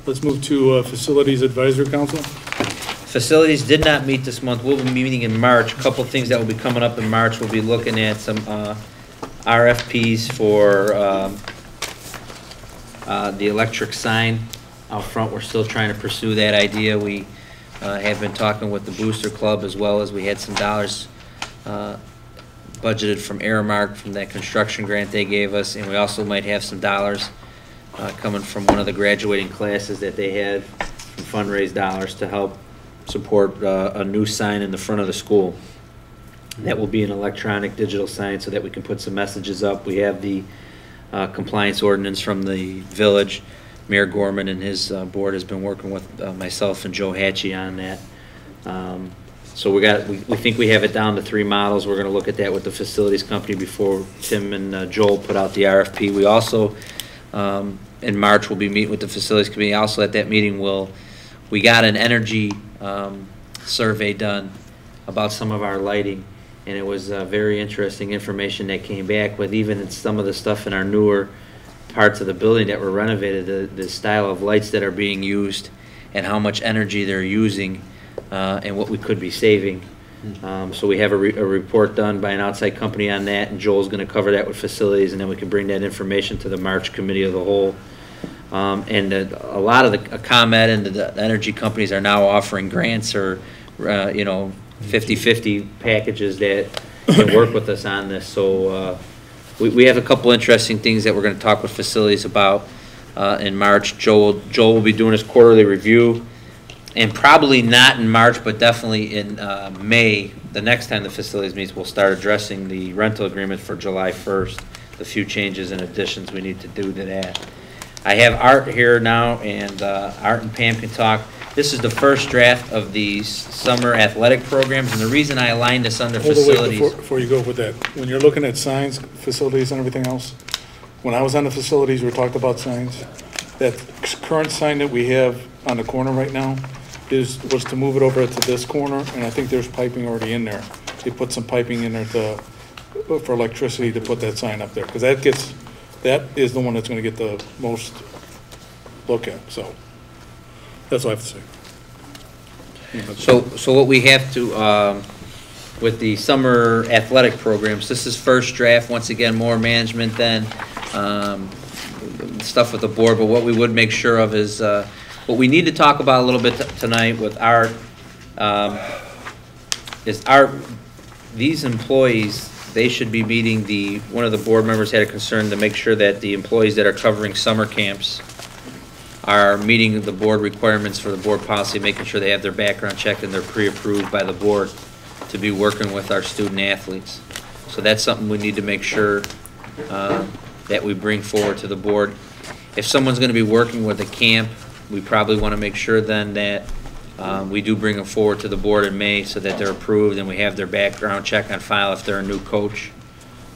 Let's move to Facilities Advisory Council. Facilities did not meet this month. We'll be meeting in March. A couple things that will be coming up in March. We'll be looking at some RFPs for the electric sign out front. We're still trying to pursue that idea. We have been talking with the Booster Club, as well as we had some dollars budgeted from Aramark from that construction grant they gave us, and we also might have some dollars coming from one of the graduating classes that they had from fundraised dollars to help support a new sign in the front of the school. That will be an electronic digital sign so that we can put some messages up. We have the compliance ordinance from the village. Mayor Gorman and his board has been working with myself and Joe Hatchie on that. So we think we have it down to 3 models. We're going to look at that with the facilities company before Tim and Joel put out the RFP. We also, in March, we'll be meeting with the facilities committee. Also at that meeting, we got an energy survey done about some of our lighting, and it was very interesting information that came back with even some of the stuff in our newer parts of the building that were renovated, the style of lights that are being used and how much energy they're using and what we could be saving. So we have a report done by an outside company on that, and Joel's going to cover that with facilities, and then we can bring that information to the March committee of the whole. And a lot of the ComEd and the energy companies are now offering grants or 50-50 packages that can work with us on this. So we have a couple interesting things that we're going to talk with facilities about in March. Joel will be doing his quarterly review, and probably not in March, but definitely in May, the next time the facilities meets, we'll start addressing the rental agreement for July 1st, the few changes and additions we need to do to that. I have Art here now, and Art and Pam can talk. This is the first draft of the summer athletic programs, and the reason I aligned this under facilities. Before you go with that, when you're looking at signs, facilities, and everything else, when I was on the facilities, we talked about signs. That current sign that we have on the corner right now was to move it over to this corner, and I think there's piping already in there. They put some piping in there for electricity to put that sign up there, because that is the one that's going to get the most look at. So that's all I have to say. So what we have to with the summer athletic programs, this is first draft. Once again, more management than stuff with the board. But what we would make sure of is what we need to talk about a little bit tonight with Art is these employees. They should be meeting one of the board members had a concern to make sure that the employees that are covering summer camps are meeting the board requirements for the board policy, making sure they have their background checked and they're pre-approved by the board to be working with our student athletes. So that's something we need to make sure that we bring forward to the board. If someone's going to be working with a camp, we probably want to make sure then that we do bring them forward to the board in May so that they're approved and we have their background check on file if they're a new coach,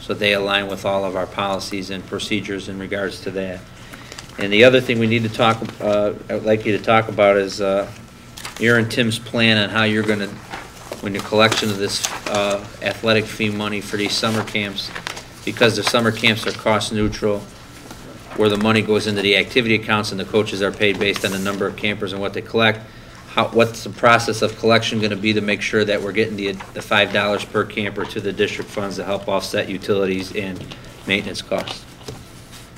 so they align with all of our policies and procedures in regards to that. And the other thing we need to talk, I'd like you to talk about is your and Tim's plan on how you're going to, when the collection of this athletic fee money for these summer camps, because the summer camps are cost neutral, where the money goes into the activity accounts and the coaches are paid based on the number of campers and what they collect. What's the process of collection going to be to make sure that we're getting the $5 per camper to the district funds to help offset utilities and maintenance costs?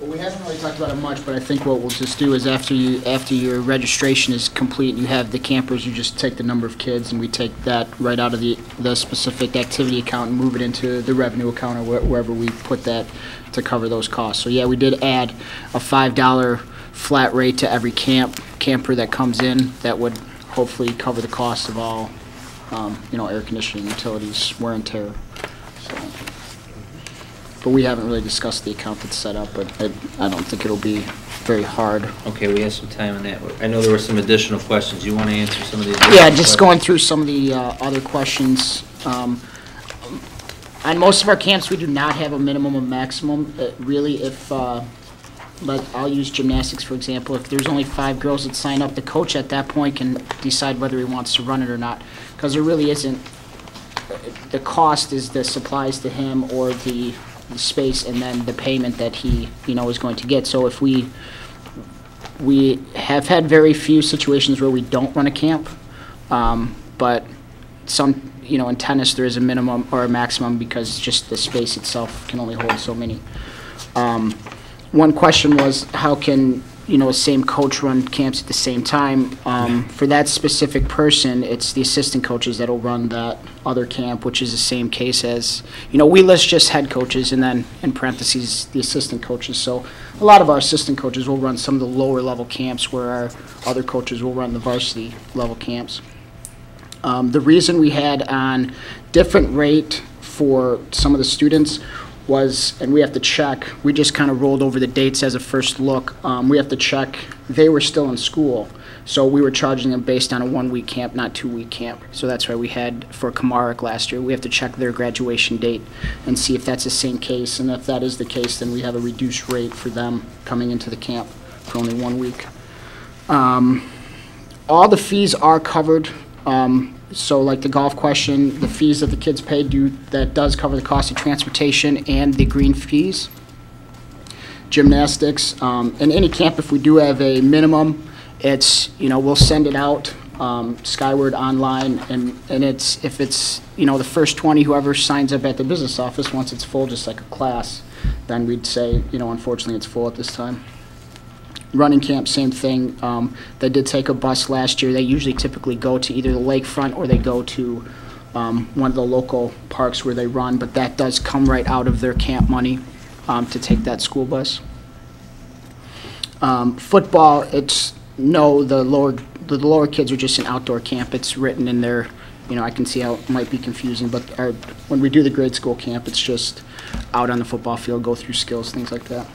Well, we haven't really talked about it much, but I think what we'll just do is after your registration is complete and you have the campers, you just take the number of kids and we take that right out of the specific activity account and move it into the revenue account or wherever we put that to cover those costs. So yeah, we did add a $5 flat rate to every camper that comes in. That would hopefully cover the cost of all, air conditioning, utilities, wear and tear. So, but we haven't really discussed the account that's set up, but I don't think it'll be very hard. Okay, we have some time on that. I know there were some additional questions. You want to answer some of these? Yeah, just going through some of the other questions. On most of our camps, we do not have a minimum or maximum. Really, if I'll use gymnastics, for example. If there's only 5 girls that sign up, the coach at that point can decide whether he wants to run it or not, because there really isn't. The cost is the supplies to him or the space, and then the payment that he is going to get. So if we We have had very few situations where we don't run a camp, but some, in tennis, there is a minimum or a maximum because just the space itself can only hold so many. One question was, how can, a same coach run camps at the same time? For that specific person, it's the assistant coaches that'll run that other camp, which is the same case as, we list just head coaches and then in parentheses, the assistant coaches. So a lot of our assistant coaches will run some of the lower level camps where our other coaches will run the varsity level camps. The reason we had on different rate for some of the students was, and we have to check, we just kind of rolled over the dates as a first look. We have to check, they were still in school. So we were charging them based on a 1-week camp, not 2-week camp. So that's why we had, for Kamaric last year, we have to check their graduation date and see if that's the same case. And if that is the case, then we have a reduced rate for them coming into the camp for only 1 week. All the fees are covered. So like the golf question, the fees that the kids pay that does cover the cost of transportation and the green fees. Gymnastics, in any camp, if we do have a minimum, it's, we'll send it out skyward online, and if it's, the first 20, whoever signs up at the business office, once it's full, just like a class, then we'd say, unfortunately it's full at this time. Running camp, same thing. They did take a bus last year. They usually typically go to either the lakefront or they go to one of the local parks where they run, but that does come right out of their camp money to take that school bus. Football, the lower kids are just an outdoor camp. It's written in there. I can see how it might be confusing, but when we do the grade school camp, it's just out on the football field, go through skills, things like that.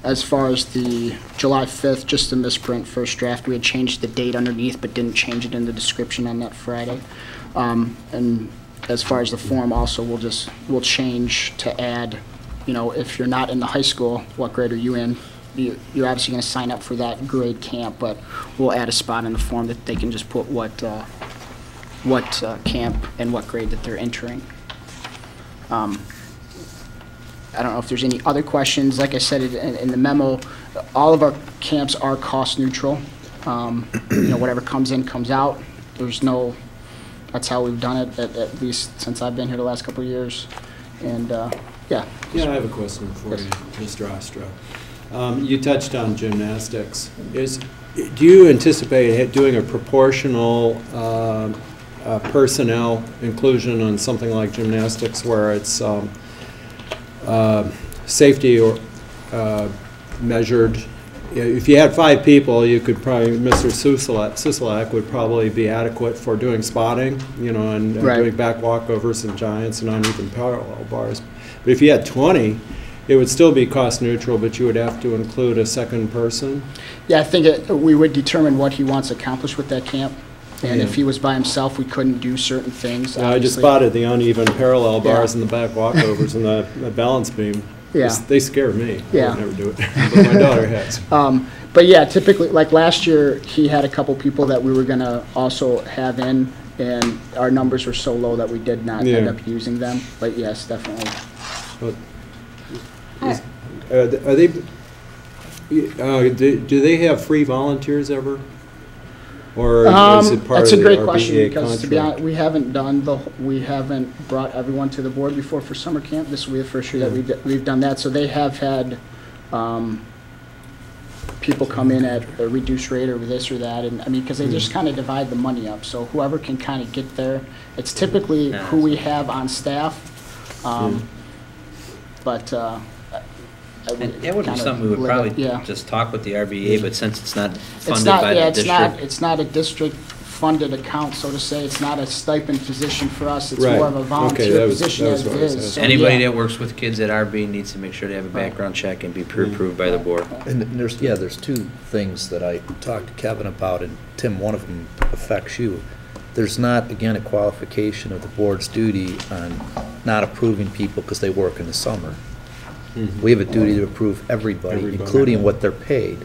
As far as the July 5th, just a misprint first draft, we had changed the date underneath but didn't change it in the description on that Friday. And as far as the form also, we'll change to add, if you're not in the high school, what grade are you in? You're obviously going to sign up for that grade camp, but we'll add a spot in the form that they can just put what camp and what grade that they're entering. I don't know if there's any other questions. Like I said in the memo, all of our camps are cost neutral. Whatever comes in, comes out. That's how we've done it, at least since I've been here the last couple of years. And, yeah. Yeah, I have a question for you, Mr. Ostro. You touched on gymnastics. Do you anticipate doing a proportional personnel inclusion on something like gymnastics where it's safety or measured? If you had 5 people, you could probably, Mr. Susilak would probably be adequate for doing spotting, and right. Doing back walkovers and giants and uneven parallel bars. But if you had 20, it would still be cost neutral, but you would have to include a second person. Yeah, I think we would determine what he wants accomplished with that camp. And if he was by himself, we couldn't do certain things. I just spotted the uneven parallel bars and the back walkovers and the balance beam. Yeah. They scare me. Yeah. I would never do it, but my daughter has. But yeah, typically, like last year, he had a couple people that we were going to also have in, and our numbers were so low that we did not end up using them. But yes, definitely. Are they? Do they have free volunteers ever? Or is it part that's of a the great RBA question, because to be contract? honest, we haven't brought everyone to the board before for summer camp. This will be the first year that we've done that. So they have had people come in at a reduced rate or this or that, and because they just kind of divide the money up. So whoever can kind of get there, it's typically who we have on staff. But And that would be something we would probably just talk with the RBA, but since it's not funded by the district. It's not a district-funded account, so to say. It's not a stipend position for us. It's more of a volunteer position as it is. So, anybody that works with kids at RB needs to make sure they have a background check and be pre-approved by the board. And there's 2 things that I talked to Kevin about, and Tim, one of them affects you. There's not, again, a qualification of the board's duty on not approving people because they work in the summer. We have a duty to approve everybody, including what they're paid.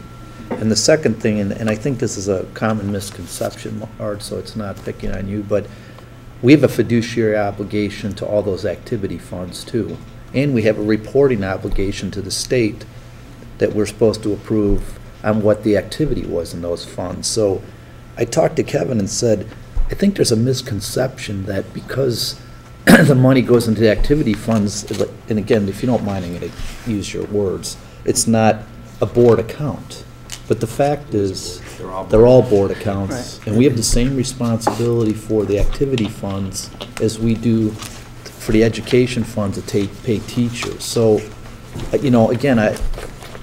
And the second thing, and I think this is a common misconception, Art, so it's not picking on you, but we have a fiduciary obligation to all those activity funds too. And we have a reporting obligation to the state that we're supposed to approve on what the activity was in those funds. So I talked to Kevin and said, I think there's a misconception that because the money goes into the activity funds, and again, if you don't mind, I'm going to use your words, it's not a board account. But the fact is, they're all board accounts, Right. and we have the same responsibility for the activity funds as we do for the education funds to pay teachers. So, you know, again, it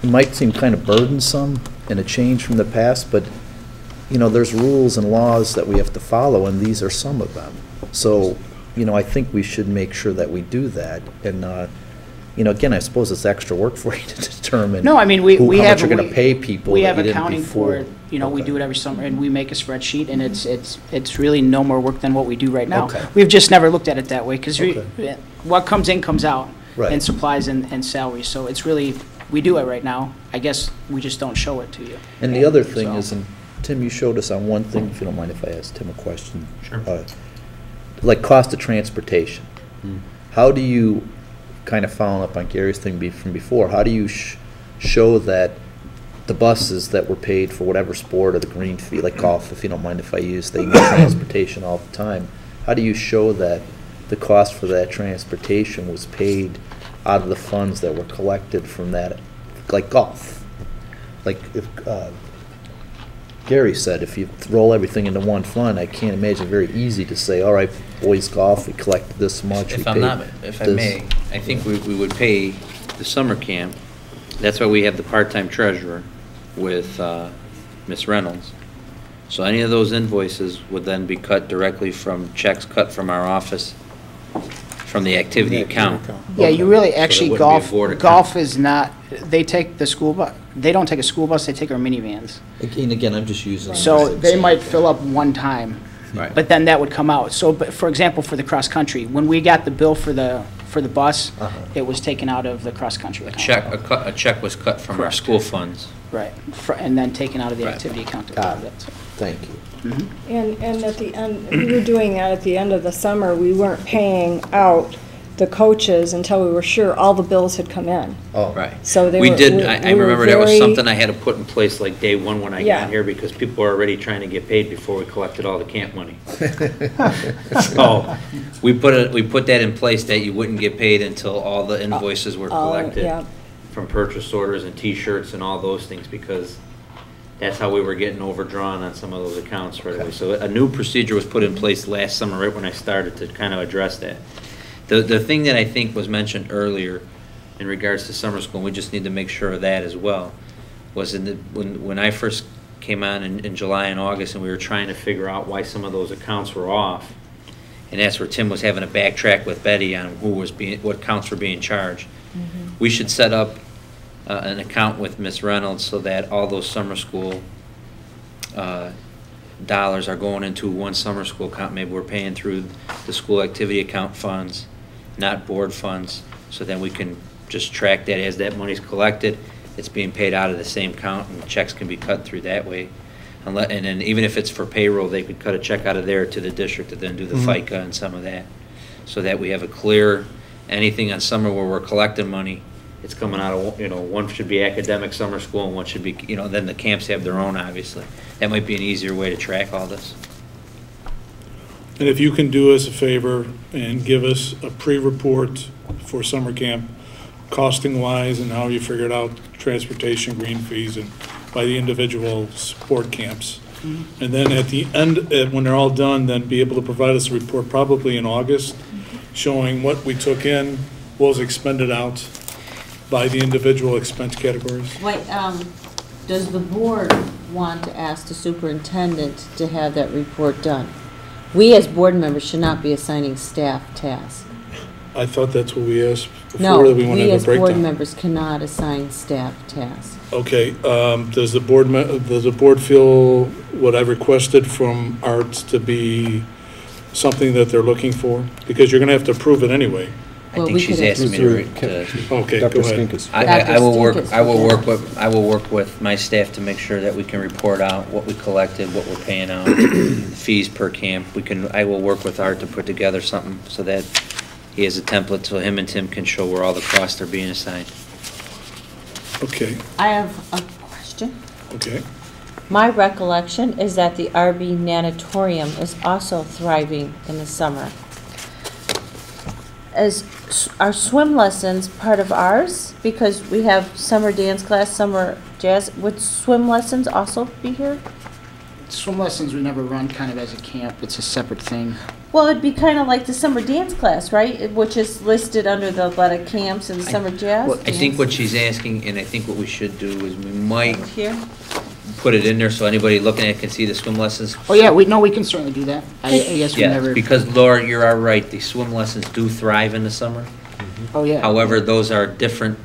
might seem kind of burdensome and a change from the past, but, you know, there's rules and laws that we have to follow, and these are some of them. So, you know, I think we should make sure that we do that, and, you know, again, I suppose it's extra work for you to determine No, I mean, how much you're gonna pay people We that have you didn't accounting for before. it, you know, we Okay. do it every summer, and we make a spreadsheet, and it's really no more work than what we do right now. Okay. We've just never looked at it that way, because Okay. what comes in comes out. Right. And supplies and salaries, so it's really, we do it right now. I guess we just don't show it to you. And the other thing So- is, and Tim, you showed us on one thing, if you don't mind if I ask Tim a question. Sure. Like cost of transportation. How do you, kind of following up on Gary's thing from before, how do you show that the buses that were paid for whatever sport or the green fee, like golf, if you don't mind if I use, they use transportation all the time. How do you show that the cost for that transportation was paid out of the funds that were collected from that, like golf? Like if, Gary said, if you roll everything into one fund, I can't imagine very easy to say, all right, boys golf, we collected this much. If we I'm not, paid if I this." may, I think we would pay the summer camp. That's why we have the part-time treasurer with Ms. Reynolds. So any of those invoices would then be cut directly from checks cut from our office, from the activity account. Yeah, you really, So actually, there wouldn't be a board account. golf is not, they take the school bus, they don't take a school bus, they take our minivans. Again, I'm just using. So they might fill up one time, Right. but then that would come out. So, but for example, for the cross-country, when we got the bill for the bus, it was taken out of the cross-country A account. a check was cut from our Correct. school funds. Right, and then taken out of the Right. activity account. to Got cover it. that, so. Thank you. And at the end, we were doing that at the end of the summer. We weren't paying out the coaches until we were sure all the bills had come in. Oh. Right. So they We were- did, we- I we were remember that was very- something I had to put in place like day one when I Yeah. got here, because people were already trying to get paid before we collected all the camp money. So, we put that in place that you wouldn't get paid until all the invoices were collected yeah. from purchase orders and T-shirts and all those things, because that's how we were getting overdrawn on some of those accounts right away. So a new procedure was put in place last summer, right when I started, to kind of address that. The thing that I think was mentioned earlier in regards to summer school, and we just need to make sure of that as well, was when I first came on in July and August, and we were trying to figure out why some of those accounts were off. And that's where Tim was having a backtrack with Betty on what accounts were being charged. We should set up an account with Ms. Reynolds so that all those summer school dollars are going into one summer school account. Maybe we're paying through the school activity account funds, not board funds, so then we can just track that as that money's collected. It's being paid out of the same account, and checks can be cut through that way. And then even if it's for payroll, they could cut a check out of there to the district to then do the FICA and some of that, so that we have a clear, anything on summer where we're collecting money, it's coming out of, one should be academic summer school and one should be, then the camps have their own, obviously. That might be an easier way to track all this. And if you can do us a favor and give us a pre-report for summer camp, costing-wise, and how you figured out transportation, green fees, and by the individual sport camps. And then at the end, when they're all done, then be able to provide us a report probably in August, showing what we took in, what was expended out by the individual expense categories. Wait, does the board want to ask the superintendent to have that report done? We as board members should not be assigning staff tasks. I thought that's what we asked No, before, that we want to we have as a board breakdown. members cannot assign staff tasks. Okay, does the board feel what I requested from Art to be something that they're looking for? Because you're gonna have to approve it anyway. I Well, think we she's could- asking me to. Okay, go Dr. ahead. Skinkis. I will work, Dr. I will Stinkis, work with, I will work with my staff to make sure that we can report out what we collected, what we're paying out, fees per camp. I will work with Art to put together something so that he has a template so him and Tim can show where all the costs are being assigned. Okay, I have a question. Okay. My recollection is that the RB Natatorium is also thriving in the summer. Are swim lessons part of ours? Because we have summer dance class, summer jazz. Would swim lessons also be here? Swim lessons we never run kind of as a camp. It's a separate thing. Well, it'd be kind of like the summer dance class, right? Which is listed under the athletic camps and summer jazz. well, I think what she's asking, and I think what we should do is we might Right here. put it in there so anybody looking at it can see the swim lessons. Oh, yeah, we can certainly do that. I guess we Yeah, never. because Laura, you're all right, the swim lessons do thrive in the summer. Oh, yeah. However, those are different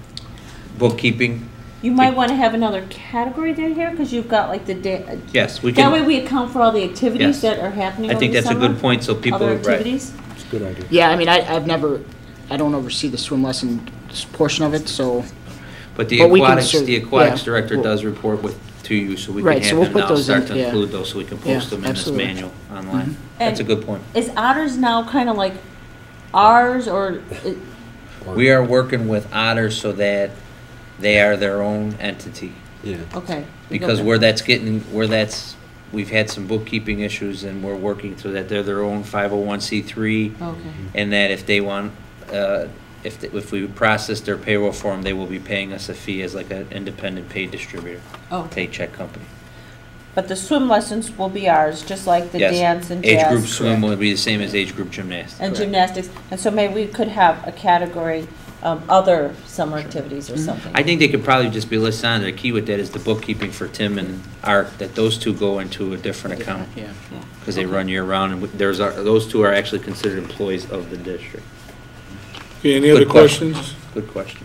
bookkeeping. You might want to have another category there here, because you've got like the Yes, we that way can, we account for all the activities Yes. that are happening I over think the that's a summer. good point, so people, Other right. activities. It's a good idea. Yeah, I mean, I don't oversee the swim lesson portion of it, so. But the But we can aquatics yeah, director we'll- does report to you, so we can Right, so have we'll them put now those start in, to yeah. include those, so we can Yeah, post them in this absolutely. manual online. Mhm. That's a And- good point. Is Otters now kind of like ours, or We are working with Otters so that they are their own entity. Yeah. okay? Because we've had some bookkeeping issues and we're working so that they're their own 501c3, Okay. and that if they want, if we process their payroll for them, they will be paying us a fee as like an independent paid distributor, Oh, paycheck company. but the swim lessons will be ours, just like the Yes. dance and Age jazz. group swim will be the same as age group gymnastics. And gymnastics, and so maybe we could have a category, other summer activities or something. I think they could probably just be listed on there. The key with that is the bookkeeping for Tim and Art, that those two go into a different account, Yeah. because they run year round, and those two are actually considered employees of the district. Okay, any other Good question. questions? Good question.